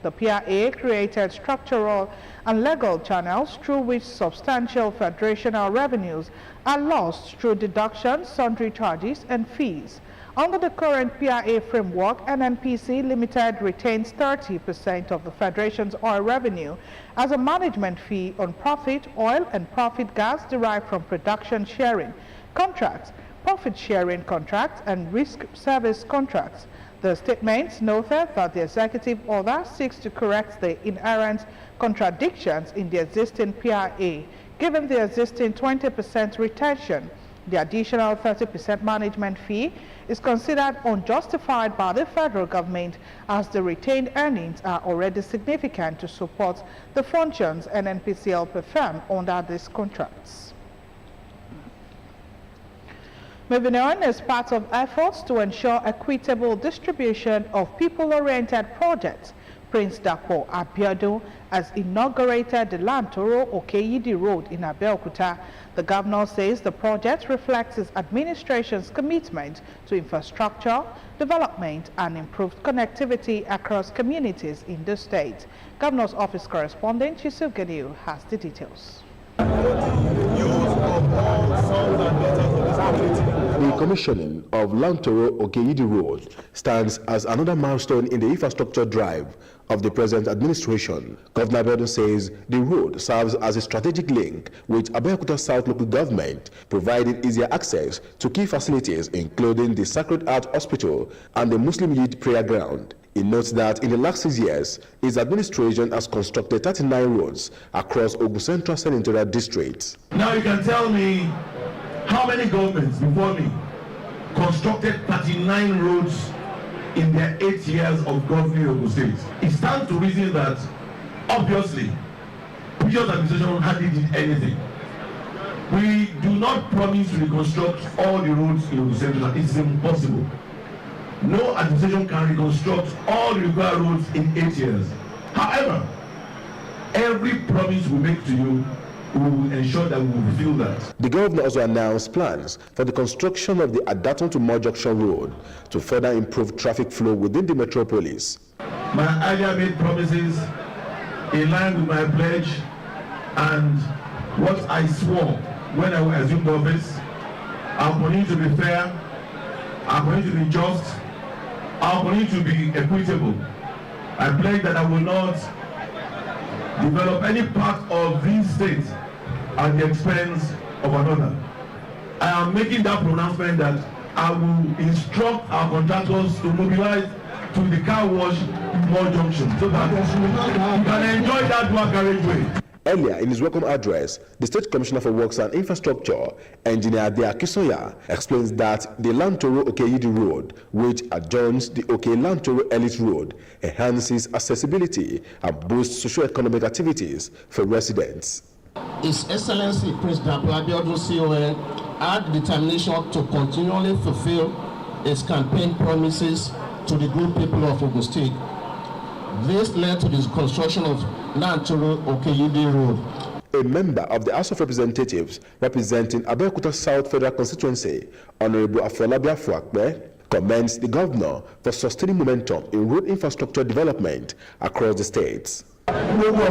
The PRA created structural and legal channels through which substantial federational revenues are lost through deductions, sundry charges, and fees. Under the current PRA framework, NNPC Limited retains 30% of the Federation's oil revenue as a management fee on profit oil and profit gas derived from production sharing contracts, profit sharing contracts, and risk service contracts. The statements noted that the executive order seeks to correct the inherent contradictions in the existing PRA. Given the existing 20% retention, the additional 30% management fee is considered unjustified by the federal government as the retained earnings are already significant to support the functions NNPCL perform under these contracts. Moving on, as part of efforts to ensure equitable distribution of people-oriented projects, Prince Dapo Abiodun has inaugurated the Lantoro Okeyidi Road in Abeokuta. The governor says the project reflects his administration's commitment to infrastructure, development, and improved connectivity across communities in the state. Governor's office correspondent Chisel Gediu has the details. The commissioning of Lantoro Okeyidi Road stands as another milestone in the infrastructure drive of the present administration. Governor Abiodun says the road serves as a strategic link with Abeokuta South local government, providing easier access to key facilities including the Sacred Heart Hospital and the Muslim Youth Prayer Ground. He notes that in the last 6 years, his administration has constructed 39 roads across Ogun Central Senatorial District. Now you can tell me how many governments before me constructed 39 roads in their 8 years of governing Ogun State. It stands to reason that obviously previous administration hardly did anything. We do not promise to reconstruct all the roads in Ogun Central. It's impossible. No administration can reconstruct all the required roads in 8 years. However, every promise we make to you, we will ensure that we will fulfill that. The governor also announced plans for the construction of the Adaton to Mo Junction Road to further improve traffic flow within the metropolis. My earlier made promises in line with my pledge and what I swore when I assumed office. I'm going to be fair, I'm going to be just, I'm going to be equitable. I pledge that I will not develop any part of this state at the expense of another. I am making that pronouncement that I will instruct our contractors to mobilize to the car wash Mo Junction so that you can enjoy that dual carriageway. Earlier in his welcome address, the State Commissioner for Works and Infrastructure, Engineer Ade Akisoya, explains that the Lantoro Okeyidi Road, which adjoins the Lantoro Elite Road, enhances accessibility and boosts socio-economic activities for residents. His Excellency President Abiodun CON had determination to continually fulfill his campaign promises to the good people of Ogun State. This led to the construction of Lantoro Okeyidi Road. A member of the House of Representatives representing Abeokuta South Federal Constituency, Honorable Afolabi Afuakpe, commends the governor for sustaining momentum in road infrastructure development across the states. We are going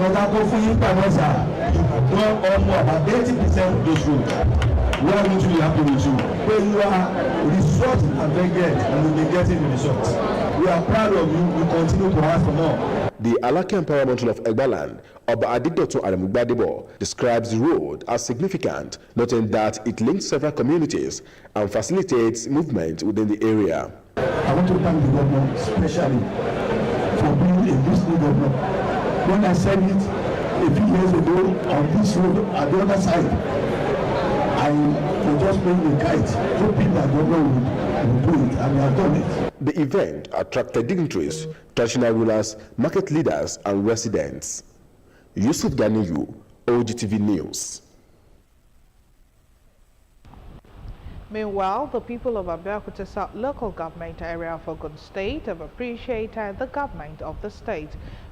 to be happy with you. When you are resourcing and then and you'll be getting the results. We are proud of you. We continue to ask for more. The Alaki Empowerment of Egbaland, Oba Adigdotun Aremugbadebo, describes the road as significant, noting that it links several communities and facilitates movement within the area. I want to thank the governor especially for being a listening governor. When I said it a few years ago on this road at the other side, I will just bring the kite, hoping that government will do it, and we have done it. The event attracted dignitaries, traditional rulers, market leaders, and residents. Yusuf Ganiyu, OGTV News. Meanwhile, the people of Abeokuta South local government area of Ogun State have appreciated the government of the state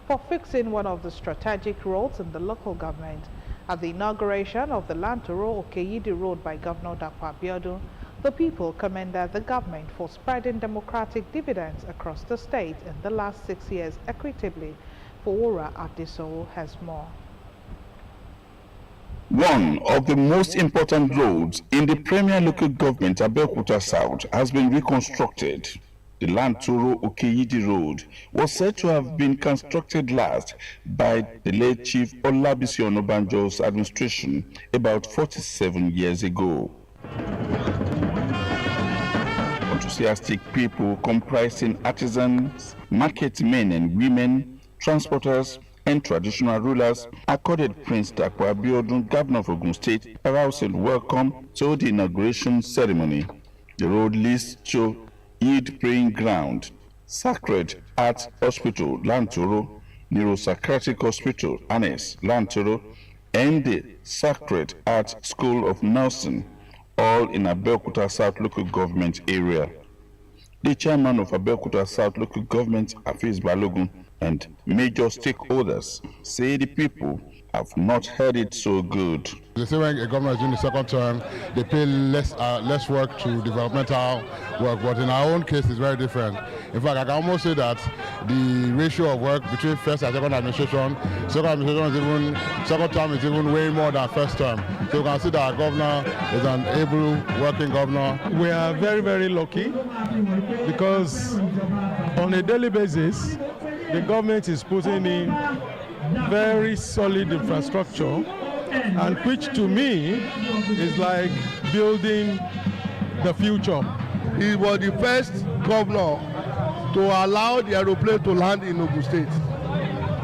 for fixing one of the strategic roads in the local government. At the inauguration of the Lantoro Okeyidi Road by Governor Dapo Abiodun, the people commended the government for spreading democratic dividends across the state in the last 6 years equitably. Fowora Adesowo has more. One of the most important roads in the Premier Local Government, Abeokuta South, has been reconstructed. The Lantoro Okeyidi Road was said to have been constructed last by the late Chief Olabisi Onabanjo's administration about 47 years ago. Enthusiastic people comprising artisans, market men and women, transporters, and traditional rulers accorded Prince Dapo Abiodun, Governor of Ogun State, a rousing welcome to the inauguration ceremony. The road leads to Eid Praying Ground, Sacred Heart Hospital, Lantoro, Neuropsychiatric Hospital, Annex, Lantoro, and the Sacred Heart School of Nursing, all in Abeokuta South Local Government area. The chairman of Abeokuta South Local Government, Afeez Balogun, and major stakeholders say the people have not heard it so good. They say when a governor is doing the second term, they pay less work to developmental work, but in our own case, it's very different. In fact, I can almost say that the ratio of work between first and second administration second term is even way more than first term. So you can see that our governor is an able working governor. We are very, very lucky because on a daily basis, the government is putting in very solid infrastructure, and which to me is like building the future. He was the first governor to allow the aeroplane to land in Ogun State.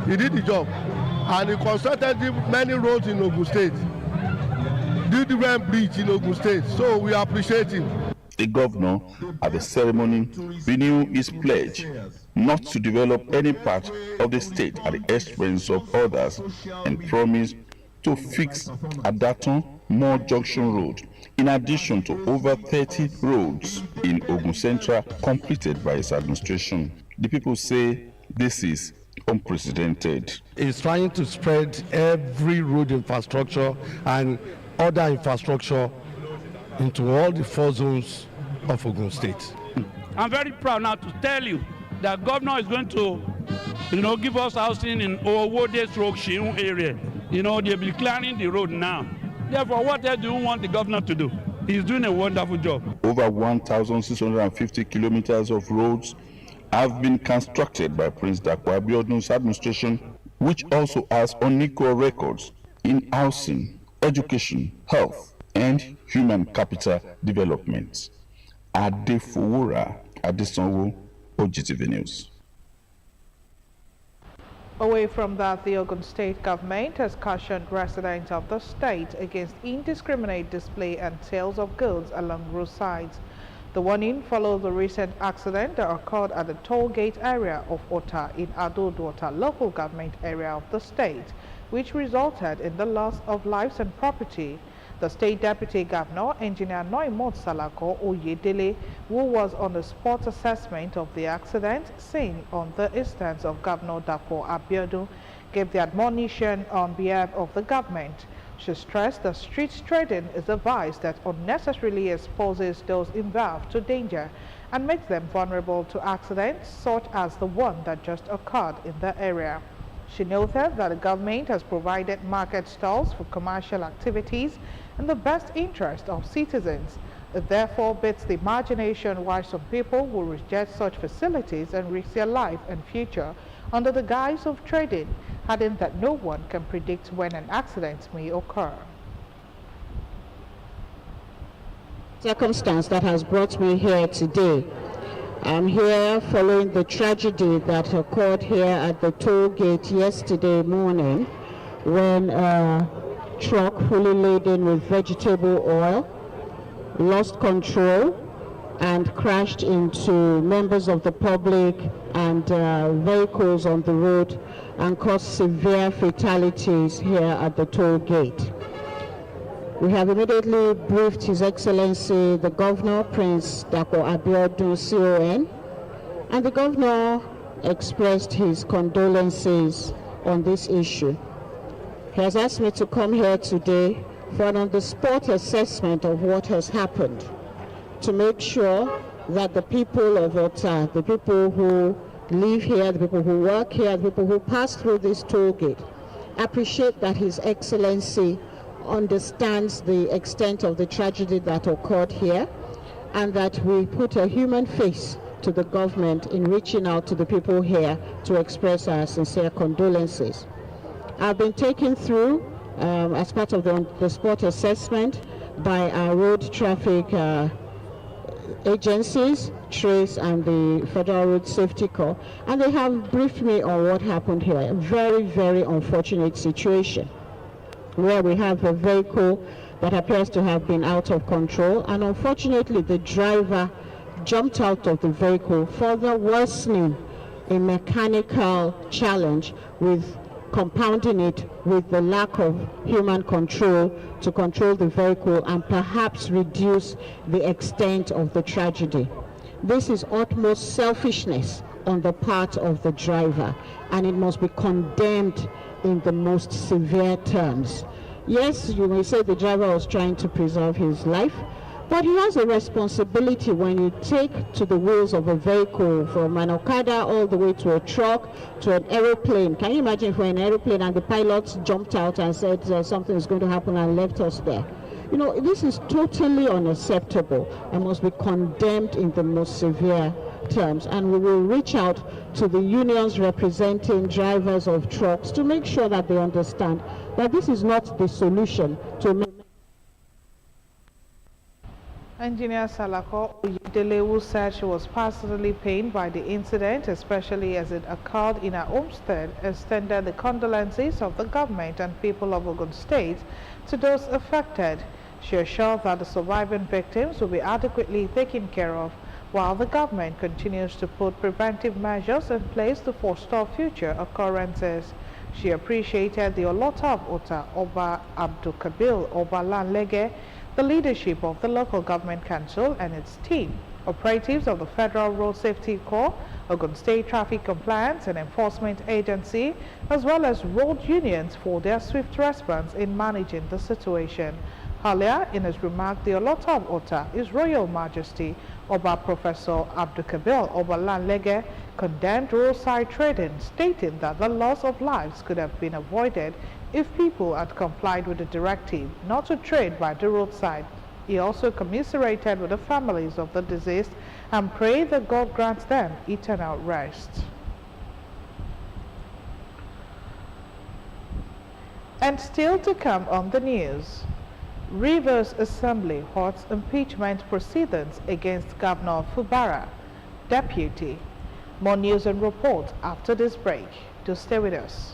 He did the job, and he constructed many roads in Ogun State, did different bridge in Ogun State, so we appreciate him. The governor at the ceremony renewed his pledge not to develop any part of the state at the expense of others and promised to fix Adaton More Junction Road, in addition to over 30 roads in Ogun Central completed by his administration. The people say this is unprecedented. It's trying to spread every road infrastructure and other infrastructure into all the 4 zones of Ogun State. I'm very proud now to tell you that governor is going to, give us housing in Owode Stroke Shiun area. They'll be clearing the road now. Therefore, what else do you want the governor to do? He's doing a wonderful job. Over 1,650 kilometers of roads have been constructed by Prince Dapo Abiodun's administration, which also has unequal records in housing, education, health, and human capital development. Fowora Adesowo, OGTV News. Away from that, the Ogun State government has cautioned residents of the state against indiscriminate display and sales of goods along roadsides. The warning follows the recent accident that occurred at the toll gate area of Ota in Ado-Duota local government area of the state, which resulted in the loss of lives and property. The State Deputy Governor, Engineer Noimot Salako Oyedele, who was on the spot assessment of the accident, saying on the instance of Governor Dapo Abiodun, gave the admonition on behalf of the government. She stressed that street trading is a vice that unnecessarily exposes those involved to danger and makes them vulnerable to accidents such as the one that just occurred in the area. She noted that the government has provided market stalls for commercial activities in the best interest of citizens. It therefore beats the imagination why some people will reject such facilities and risk their life and future under the guise of trading, adding that no one can predict when an accident may occur. Circumstance that has brought me here today. I'm here following the tragedy that occurred here at the toll gate yesterday morning when a truck fully laden with vegetable oil lost control and crashed into members of the public and vehicles on the road and caused severe fatalities here at the toll gate. We have immediately briefed His Excellency the Governor, Prince Dapo Abiodun CON, and the Governor expressed his condolences on this issue. He has asked me to come here today for an on-the-spot assessment of what has happened, to make sure that the people of Ota, the people who live here, the people who work here, the people who pass through this toll gate, appreciate that His Excellency understands the extent of the tragedy that occurred here, and that we put a human face to the government in reaching out to the people here to express our sincere condolences. I've been taken through as part of the spot assessment by our road traffic agencies, Trace and the Federal Road Safety Corps, and they have briefed me on what happened here. A very, very unfortunate situation where we have a vehicle that appears to have been out of control, and unfortunately the driver jumped out of the vehicle, further worsening a mechanical challenge, with compounding it with the lack of human control to control the vehicle and perhaps reduce the extent of the tragedy. This is utmost selfishness on the part of the driver, and it must be condemned in the most severe terms. Yes, you may say the driver was trying to preserve his life, but he has a responsibility when you take to the wheels of a vehicle, from an Okada all the way to a truck to an aeroplane. Can you imagine if we're in an aeroplane and the pilots jumped out and said something is going to happen and left us there? You know, this is totally unacceptable and must be condemned in the most severe terms. And we will reach out to the unions representing drivers of trucks to make sure that they understand that this is not the solution to make. Engineer Salako Oyedelewu said she was personally pained by the incident, especially as it occurred in her homestead, extended the condolences of the government and people of Ogun State to those affected. She assured that the surviving victims will be adequately taken care of, while the government continues to put preventive measures in place to forestall future occurrences. She appreciated the Olota of Ota, Oba Abdukabil Oba Lanlege, the leadership of the local government council and its team, operatives of the Federal Road Safety Corps, Ogun State Traffic Compliance and Enforcement Agency, as well as road unions for their swift response in managing the situation. Earlier, in his remark, the Olota of Ota, His Royal Majesty Oba Professor Abdukabil Oba Lanlege, condemned roadside trading, stating that the loss of lives could have been avoided if people had complied with the directive not to trade by the roadside. He also commiserated with the families of the deceased and prayed that God grants them eternal rest. And still to come on the news, Rivers Assembly halts impeachment proceedings against Governor Fubara, Deputy. More news and report after this break. Do stay with us.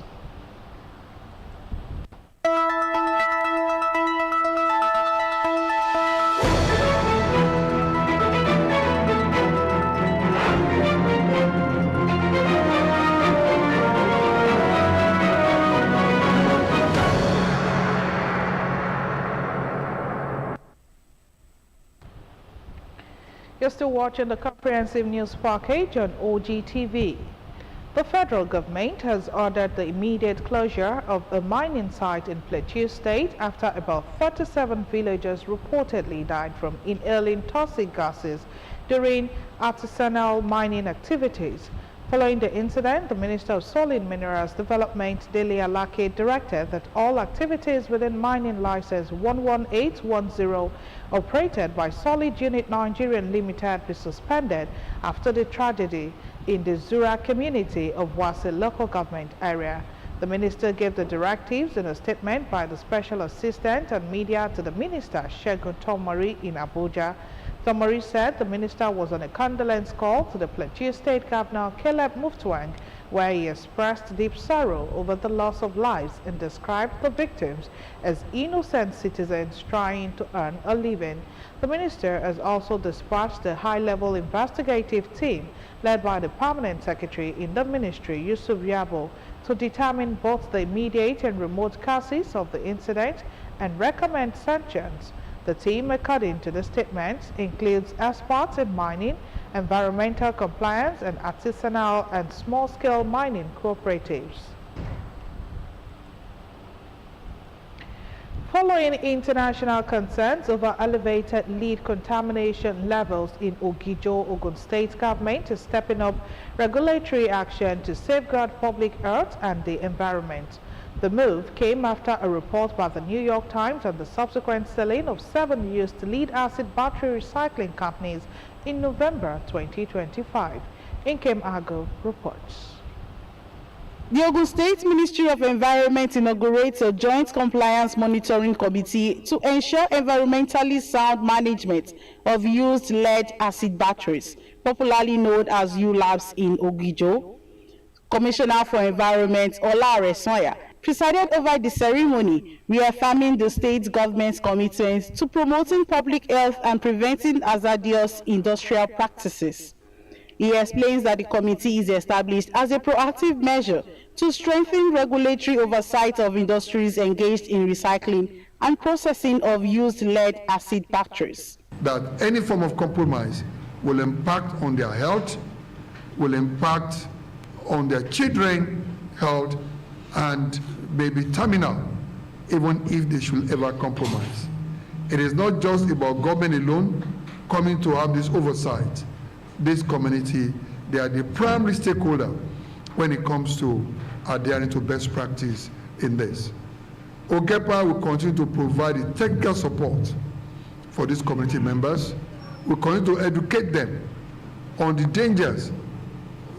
You're still watching the comprehensive news package on OGTV. The federal government has ordered the immediate closure of a mining site in Plateau State after about 37 villagers reportedly died from inhaling toxic gases during artisanal mining activities. Following the incident, the Minister of Solid Minerals Development, Dele Alake, directed that all activities within mining license 11810 operated by Solid Unit Nigerian Limited be suspended after the tragedy in the Zura community of Wase local government area. The minister gave the directives in a statement by the Special Assistant and Media to the Minister, Shegun Tomari, in Abuja. Tomari said the minister was on a condolence call to the Plateau State Governor, Caleb Mutfwang, where he expressed deep sorrow over the loss of lives and described the victims as innocent citizens trying to earn a living. The minister has also dispatched a high-level investigative team led by the permanent secretary in the ministry, Yusuf Yabo, to determine both the immediate and remote causes of the incident and recommend sanctions. The team, according to the statement, includes experts in mining, environmental compliance, and artisanal and small-scale mining cooperatives. Following international concerns over elevated lead contamination levels in Ogijo, Ogun State government is stepping up regulatory action to safeguard public health and the environment. The move came after a report by the New York Times on the subsequent selling of 7 used lead-acid battery recycling companies in November 2025. Nkem Ago reports. The Ogun State Ministry of Environment inaugurates a joint compliance monitoring committee to ensure environmentally sound management of used lead-acid batteries, popularly known as ULABs in Ogijo. Commissioner for Environment Ola Aresoya presided over the ceremony, reaffirming the state government's commitment to promoting public health and preventing hazardous industrial practices. He explains that the committee is established as a proactive measure to strengthen regulatory oversight of industries engaged in recycling and processing of used lead-acid batteries. That any form of compromise will impact on their health, will impact on their children's health, and may be terminal, even if they should ever compromise. It is not just about government alone coming to have this oversight. This community, they are the primary stakeholder when it comes to adhering to best practice in this. OGEPA will continue to provide the technical support for these community members. We continue to educate them on the dangers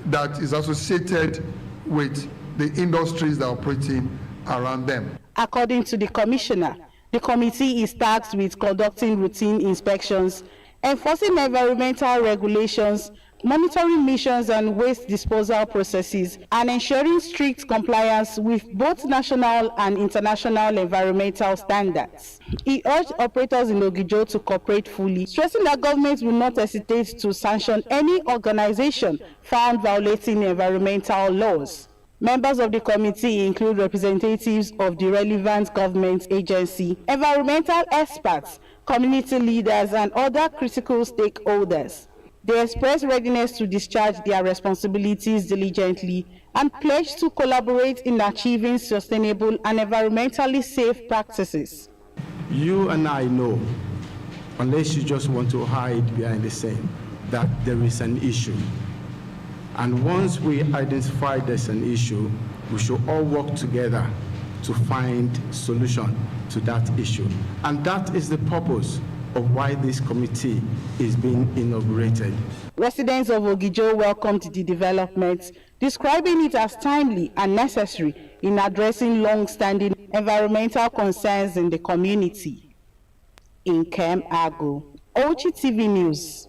that is associated with the industries that are operating around them. According to the commissioner, the committee is tasked with conducting routine inspections, enforcing environmental regulations, monitoring missions and waste disposal processes, and ensuring strict compliance with both national and international environmental standards. He urged operators in Ogijo to cooperate fully, stressing that government will not hesitate to sanction any organization found violating environmental laws. Members of the committee include representatives of the relevant government agency, environmental experts, community leaders, and other critical stakeholders. They express readiness to discharge their responsibilities diligently and pledge to collaborate in achieving sustainable and environmentally safe practices. You and I know, unless you just want to hide behind the scene, that there is an issue. And once we identify there's an issue, we should all work together to find solution to that issue. And that is the purpose of why this committee is being inaugurated. Residents of Ogijo welcomed the development, describing it as timely and necessary in addressing long-standing environmental concerns in the community. Nkem Ago, OGTV News.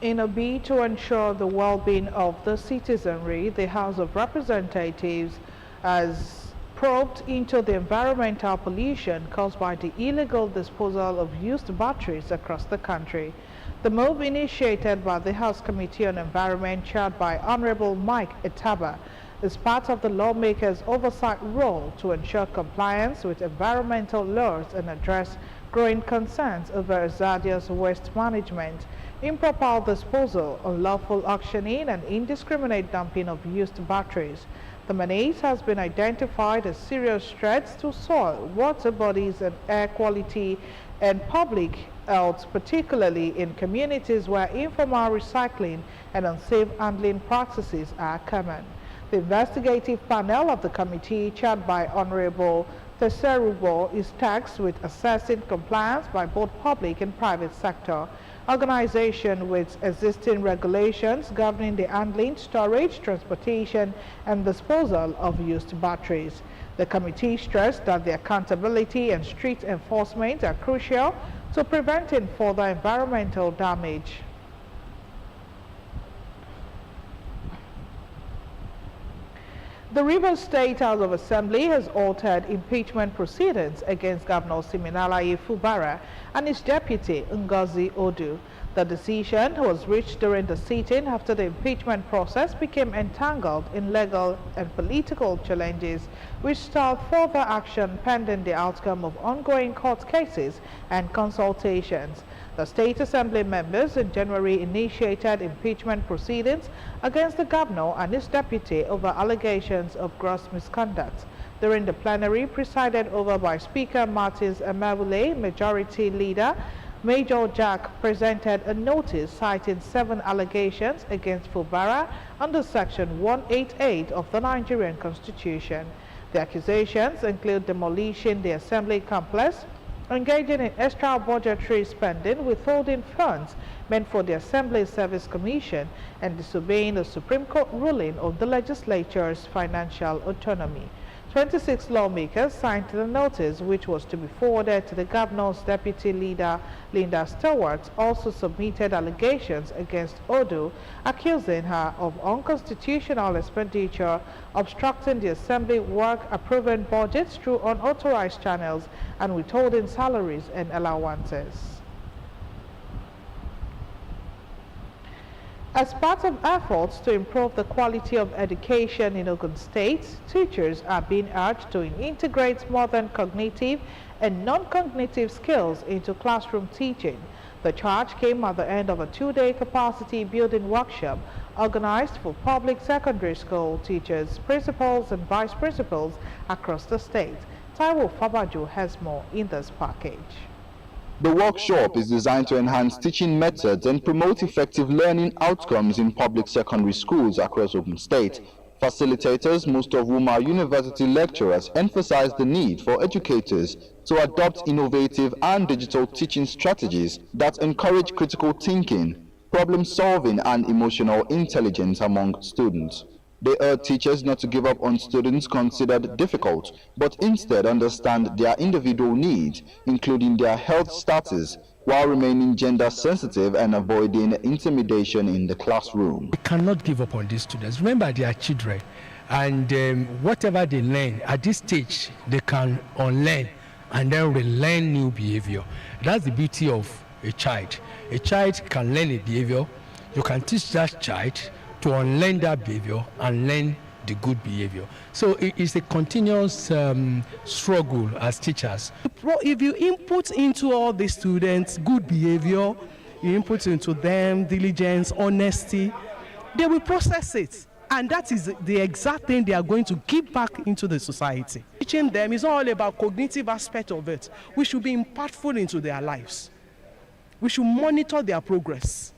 In a bid to ensure the well-being of the citizenry, the House of Representatives has probed into the environmental pollution caused by the illegal disposal of used batteries across the country. The move, initiated by the House Committee on Environment chaired by Honorable Mike Etaba, is part of the lawmakers' oversight role to ensure compliance with environmental laws and address growing concerns over hazardous waste management, improper disposal, unlawful auctioning, and indiscriminate dumping of used batteries. The menace has been identified as serious threats to soil, water bodies, and air quality and public health, particularly in communities where informal recycling and unsafe handling practices are common. The investigative panel of the committee, chaired by Honorable Teserubo, is tasked with assessing compliance by both public and private sector organization with existing regulations governing the handling, storage, transportation, and disposal of used batteries. The committee stressed that the accountability and strict enforcement are crucial to preventing further environmental damage. The Rivers State House of Assembly has altered impeachment proceedings against Governor Siminalayi Fubara and his deputy Ngozi Odu. The decision was reached during the sitting after the impeachment process became entangled in legal and political challenges, which stalled further action pending the outcome of ongoing court cases and consultations. The State Assembly members in January initiated impeachment proceedings against the governor and his deputy over allegations of gross misconduct. During the plenary presided over by Speaker Martins Emawule, Majority Leader Major Jack presented a notice citing 7 allegations against Fubara under Section 188 of the Nigerian Constitution. The accusations include demolishing the Assembly complex, engaging in extra budgetary spending, withholding funds meant for the Assembly Service Commission, and disobeying the Supreme Court ruling of the legislature's financial autonomy. 26 lawmakers signed the notice, which was to be forwarded to the governor's deputy leader, Linda Stewart, also submitted allegations against Odu, accusing her of unconstitutional expenditure, obstructing the assembly work, approving budgets through unauthorized channels, and withholding salaries and allowances. As part of efforts to improve the quality of education in Ogun State, teachers are being urged to integrate modern cognitive and non-cognitive skills into classroom teaching. The charge came at the end of a 2-day capacity building workshop organized for public secondary school teachers, principals and vice principals across the state. Taiwo Fabajo has more in this package. The workshop is designed to enhance teaching methods and promote effective learning outcomes in public secondary schools across Ogun State. Facilitators, most of whom are university lecturers, emphasize the need for educators to adopt innovative and digital teaching strategies that encourage critical thinking, problem solving, and emotional intelligence among students. They urge teachers not to give up on students considered difficult, but instead understand their individual needs, including their health status, while remaining gender sensitive and avoiding intimidation in the classroom. We cannot give up on these students. Remember, they are children, and whatever they learn at this stage, they can unlearn and then relearn new behavior. That's the beauty of a child. A child can learn a behavior. You can teach that child to unlearn that behavior and learn the good behavior. So it's a continuous struggle as teachers. If you input into all the students good behavior, you input into them diligence, honesty, they will process it. And that is the exact thing they are going to give back into the society. Teaching them is not all about cognitive aspect of it. We should be impactful into their lives. We should monitor their progress.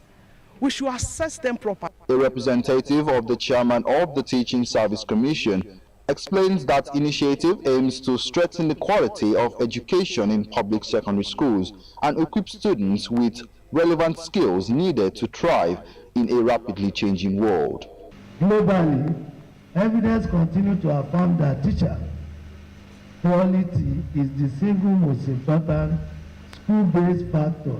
We should assess them properly. A representative of the chairman of the Teaching Service Commission explains that initiative aims to strengthen the quality of education in public secondary schools and equip students with relevant skills needed to thrive in a rapidly changing world. Globally, evidence continues to affirm that teacher quality is the single most important school-based factor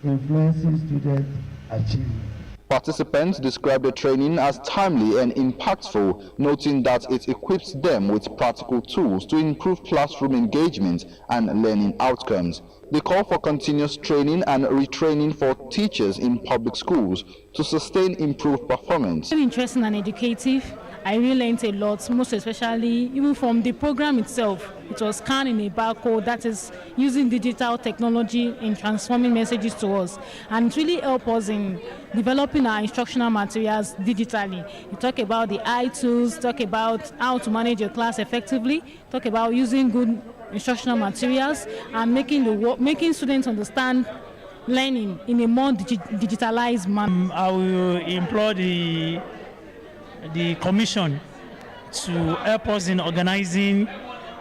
influencing student achievement. Participants described the training as timely and impactful, noting that it equips them with practical tools to improve classroom engagement and learning outcomes. They call for continuous training and retraining for teachers in public schools to sustain improved performance. Very interesting and educative. I really learned a lot, most especially even from the program itself. It was scanning a barcode, that is using digital technology in transforming messages to us. And it really helped us in developing our instructional materials digitally. You talk about the iTools, talk about how to manage your class effectively, talk about using good instructional materials and making students understand learning in a more digitalized manner. I will implore the commission to help us in organizing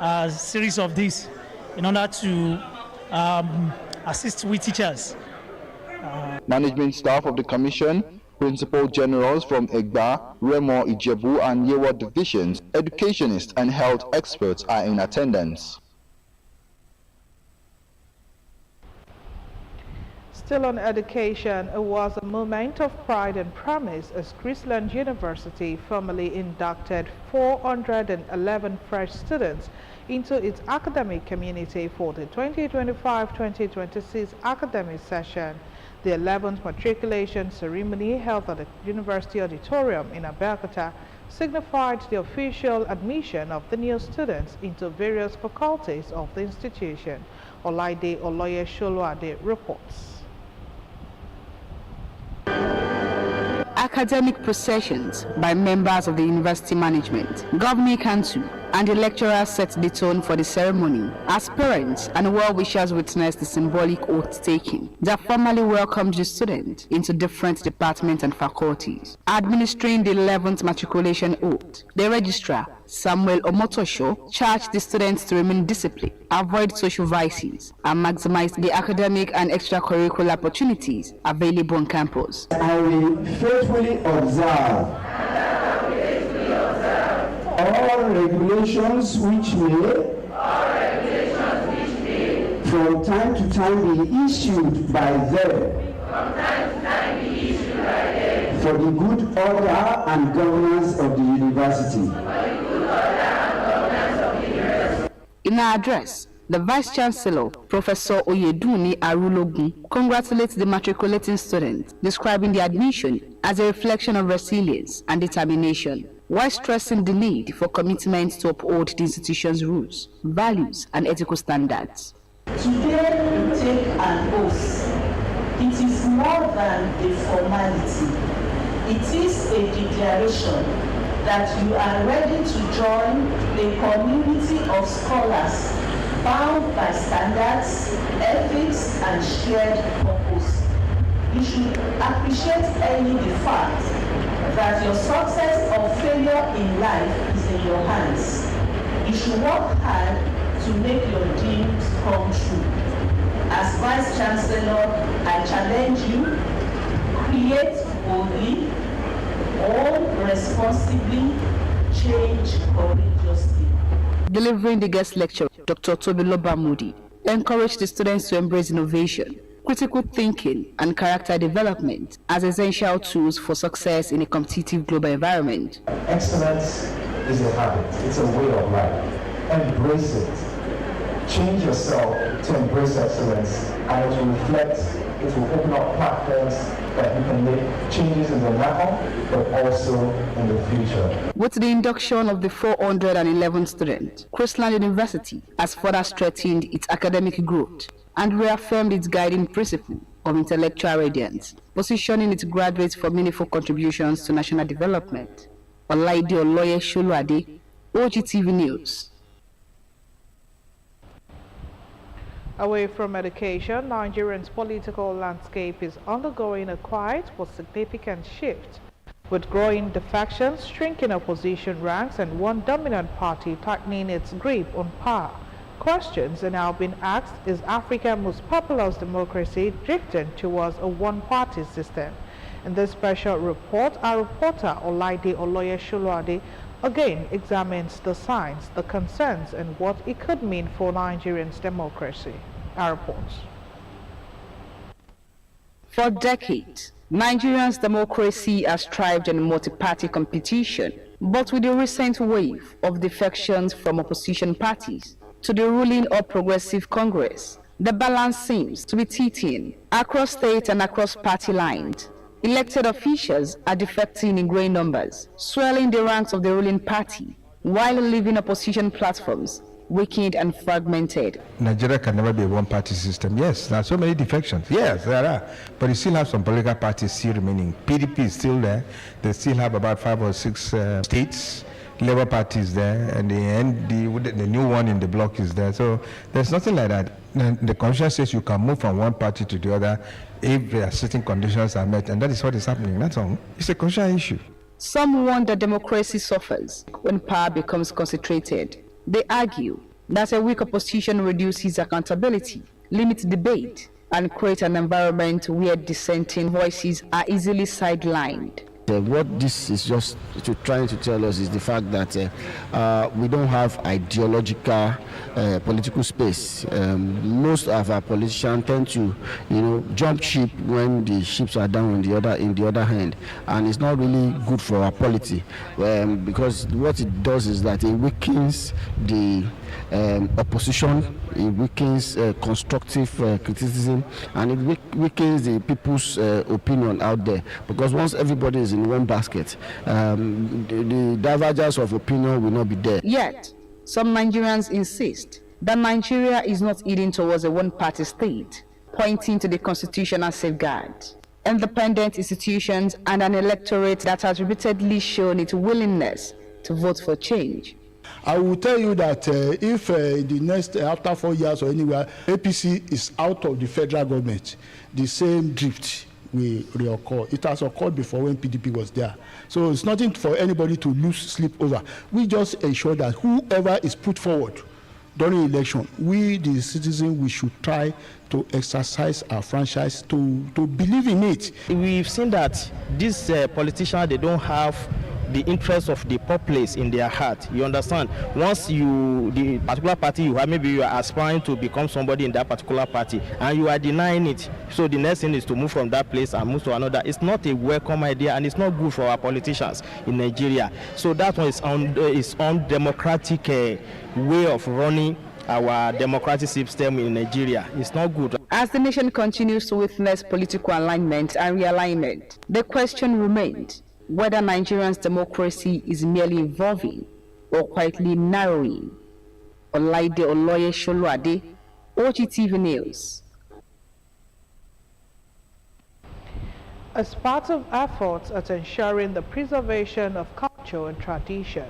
a series of this in order to assist with teachers. Management staff of the commission, principal generals from Egba, Remo, Ijebu and Yewa divisions, educationists and health experts are in attendance. Still on education, it was a moment of pride and promise as Chrisland University formally inducted 411 fresh students into its academic community for the 2025-2026 academic session. The 11th matriculation ceremony held at the University Auditorium in Abeokuta signified the official admission of the new students into various faculties of the institution. Olaide Oloye Sholuade reports. academic processions by members of the university management, governing council, and the lecturers set the tone for the ceremony. As parents and well-wishers witnessed the symbolic oath-taking that formally welcomed the student into different departments and faculties. Administering the 11th matriculation oath, the registrar, Samuel Omotosho, charged the students to remain disciplined, avoid social vices, and maximize the academic and extracurricular opportunities available on campus. I will faithfully observe all regulations which may from time to time be issued by them for the good order and governance of the university. In her address, the Vice-Chancellor, Professor Oyeduni Arulogun, congratulates the matriculating students, describing the admission as a reflection of resilience and determination, while stressing the need for commitment to uphold the institution's rules, values, and ethical standards. Today, we take an oath. It is more than a formality. It is a declaration that you are ready to join a community of scholars bound by standards, ethics, and shared purpose. You should appreciate the fact that your success or failure in life is in your hands. You should work hard to make your dreams come true. As Vice Chancellor, I challenge you, create boldly, own responsibly, change courageously. Delivering the guest lecture, Dr. Tobiloba Moody encouraged the students to embrace innovation, critical thinking, and character development as essential tools for success in a competitive global environment. Excellence is a habit, it's a way of life. Embrace it. Change yourself to embrace excellence, and it will reflect, it will open up platforms that you can make changes in the now, but also in the future. With the induction of the 411 students, Christland University has further strengthened its academic growth and reaffirmed its guiding principle of intellectual radiance, positioning its graduates for meaningful contributions to national development. Olaide Oloye Sholuade, OGTV News. Away from education, Nigeria's political landscape is undergoing a quiet but significant shift, with growing defections, shrinking opposition ranks, and one dominant party tightening its grip on power. Questions are now being asked, is Africa's most populous democracy drifting towards a one-party system? In this special report, our reporter Olaide Oloye Sholuade again examines the signs, the concerns, and what it could mean for Nigerians' democracy. Our reports. For decades, Nigerians' democracy has thrived in multi-party competition, but with the recent wave of defections from opposition parties to the ruling All Progressive Congress, the balance seems to be tilting across state and across party lines. Elected officials are defecting in growing numbers, swelling the ranks of the ruling party, while leaving opposition platforms weakened and fragmented. Nigeria can never be a one-party system. Yes, there are so many defections. Yes, there are. But you still have some political parties still remaining. PDP is still there. They still have about 5 or 6 states. Labour Party is there, and the new one in the bloc is there. So there's nothing like that. The constitution says you can move from one party to the other if there are certain conditions are met, and that is what is happening. That's all. It's a constitutional issue. Some wonder democracy suffers when power becomes concentrated. They argue that a weak opposition reduces accountability, limits debate, and creates an environment where dissenting voices are easily sidelined. What this is just trying to tell us is the fact that we don't have ideological political space. Most of our politicians tend to, jump ship when the ships are down in the other hand, and it's not really good for our polity, because what it does is that it weakens the opposition, it weakens constructive criticism, and it weakens the people's opinion out there, because once everybody is in one basket, the divergence of opinion will not be there. Yet, some Nigerians insist that Nigeria is not heading towards a one-party state, pointing to the constitutional safeguards. independent institutions, and an electorate that has repeatedly shown its willingness to vote for change. I will tell you that if the next, after 4 years or anywhere, APC is out of the federal government, the same drift will reoccur. It has occurred before when PDP was there. So it's nothing for anybody to lose sleep over. We just ensure that whoever is put forward during election, we, the citizens, we should try to exercise our franchise, to believe in it. We've seen that these politicians, they don't have the interest of the populace in their heart. You understand? Once the particular party you have, maybe you are aspiring to become somebody in that particular party, and you are denying it. So the next thing is to move from that place and move to another. It's not a welcome idea, and it's not good for our politicians in Nigeria. So that one is undemocratic way of running our democratic system in Nigeria. It's not good. As the nation continues to witness political alignment and realignment, the question remains whether Nigerians' democracy is merely evolving or quietly narrowing. Olaide Oloye Sholuade, OGTV News. As part of efforts at ensuring the preservation of culture and tradition,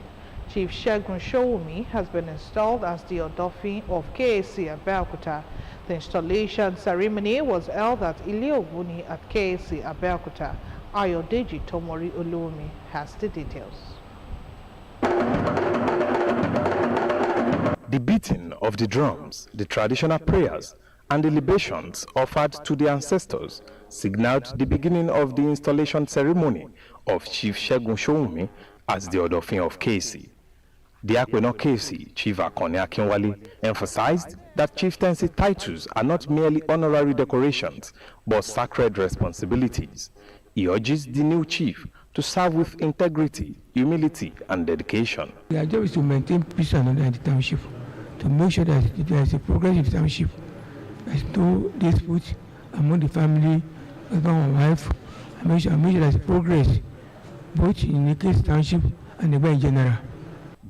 Chief Segun Showumi has been installed as the Odofin of KAC Abeokuta. The installation ceremony was held at Ile Oguni at KAC Abeokuta. Ayodeji Tomori Olumi has the details. The beating of the drums, the traditional prayers, and the libations offered to the ancestors signaled the beginning of the installation ceremony of Chief Segun Showumi as the Odofin of KC. The Akweno KC, Chief Akone Akinwale, emphasized that chieftaincy titles are not merely honorary decorations, but sacred responsibilities. He urges the new chief to serve with integrity, humility, and dedication. Their job is to maintain peace and order in the township, to make sure that there is a progress in the township. There is no dispute among the family, husband and wife. I make sure there is progress, both in the case township and the way in general.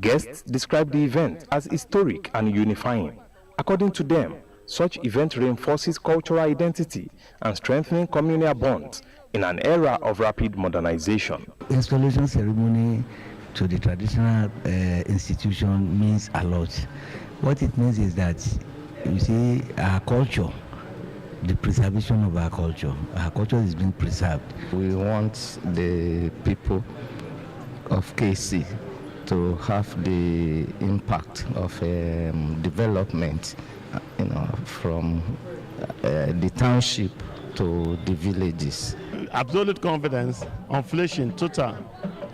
Guests described the event as historic and unifying. According to them, such event reinforces cultural identity and strengthening communal bonds in an era of rapid modernization. Installation ceremony to the traditional institution means a lot. What it means is that, you see, our culture, the preservation of our culture is being preserved. We want the people of KC to have the impact of development, from the township to the villages. Absolute confidence, inflation, total.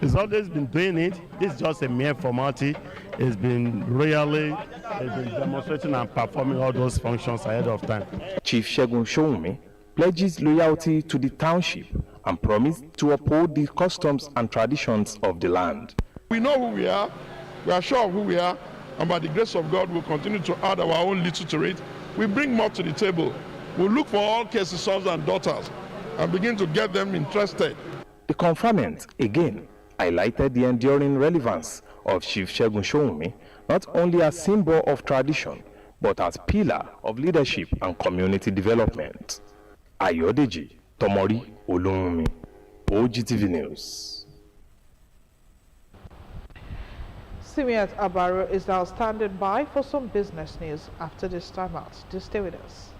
It's always been doing it. This is just a mere formality. It's been demonstrating and performing all those functions ahead of time. Chief Segun Showumi pledges loyalty to the township and promised to uphold the customs and traditions of the land. We know who we are sure of who we are, and by the grace of God, we'll continue to add our own little to it. We bring more to the table. We'll look for all cases, sons and daughters, and begin to get them interested. The conferment, again, highlighted the enduring relevance of Chief Segun Showumi, not only as symbol of tradition, but as pillar of leadership and community development. Ayodeji Tomori Olumi, OGTV News. Simiat Abaro is now standing by for some business news after this time out. Do stay with us.